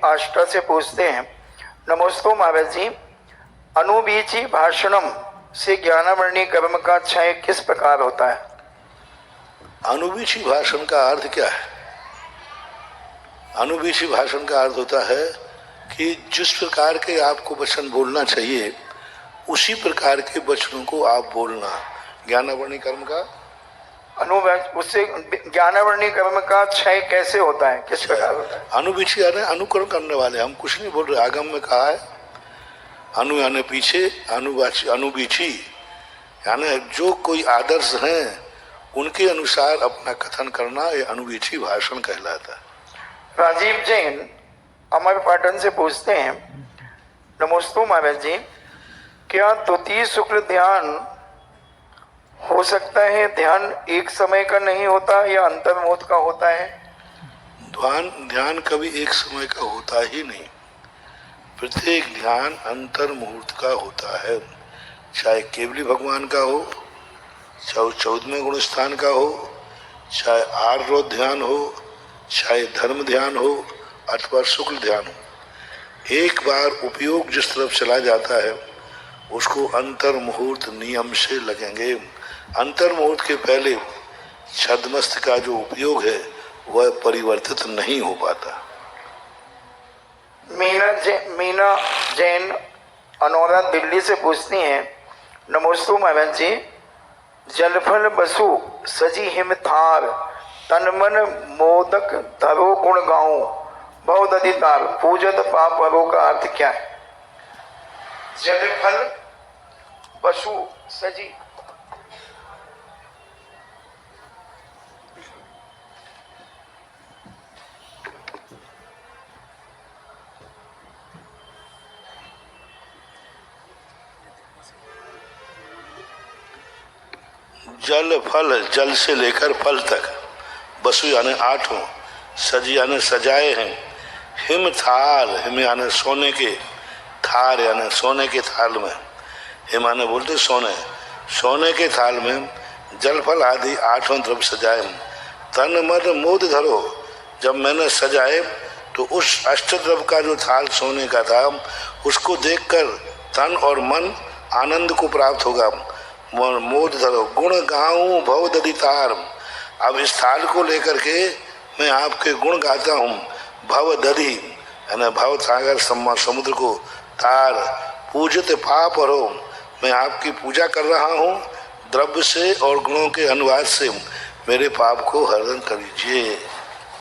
आष्टा से पूछते हैं, नमोस्तु महाराज जी, अनुबीची भाषणम से ज्ञानावर्णी कर्म का क्षय किस प्रकार होता है? अनुबीची भाषण का अर्थ क्या है? अनुबीची भाषण का अर्थ होता है कि जिस प्रकार के आपको वचन बोलना चाहिए उसी प्रकार के वचनों को आप बोलना। ज्ञानावर्णी कर्म का उससे ज्ञानावर्णी कर्म का क्षय कैसे होता है, किस प्रकार होता है? अनुबीची यानी अनुकरण करने वाले, हम कुछ नहीं बोल रहे। आगम में कहा है अनु यानी पीछे, अनुवाची, अनुबीची यानी जो कोई आदर्श हैं उनके अनुसार अपना कथन करना, ये अनुबीची भाषण कहलाता है। राजीव जैन अमरपाटन से पूछते हैं, नमोस्तु महाराज जी, क्या द्वितीय शुक्ल ध्यान हो सकता है? ध्यान एक समय का नहीं होता या अंतर्मुहूर्त का होता है? ध्यान कभी एक समय का होता ही नहीं। प्रत्येक ध्यान अंतर्मुहूर्त का होता है, चाहे केवली भगवान का हो, चाहे 14वें गुण स्थान का हो, चाहे आर्द्र ध्यान हो, चाहे धर्म ध्यान हो अथवा शुक्ल ध्यान हो। एक बार उपयोग जिस तरफ चला जाता है उसको अंतर्मुहूर्त नियम से लगेंगे। अंतर्मुहूर्त के पहले छद्मस्त का जो उपयोग है वह परिवर्तित नहीं हो पाता। मीना जैन अनौरा दिल्ली से पूछती हैं, नमोस्तु महाराज जी, जलफल बसु सजी हिम थार, तनमन मोदक धरो गुण गाऊं, बहुत अधितार, पूजत पापरों का अर्थ क्या है? जलफल बसु सजी जल फल, जल से लेकर फल तक, बसु यानी आठों, सज यानी सजाए हैं, हिम थाल, हिम यानी सोने के, थार यानी सोने के थाल में, हिम यानी बोलते सोने, सोने के थाल में जल फल आदि आठों द्रव्य सजाए। तन मन मोद धरो, जब मैंने सजाए तो उस अष्टद्रव्य का जो थाल सोने का था उसको देखकर तन और मन आनंद को प्राप्त होगा। मोद धरो, गुण गाऊं भव दधितार, अब इस थाल को लेकर के मैं आपके गुण गाता हूँ। भव दधि यानी भव सागर समुद्र को, तार पूजित पाप हरो, मैं आपकी पूजा कर रहा हूँ, द्रव्य से और गुणों के अनुवाद से मेरे पाप को हरण कर लीजिए।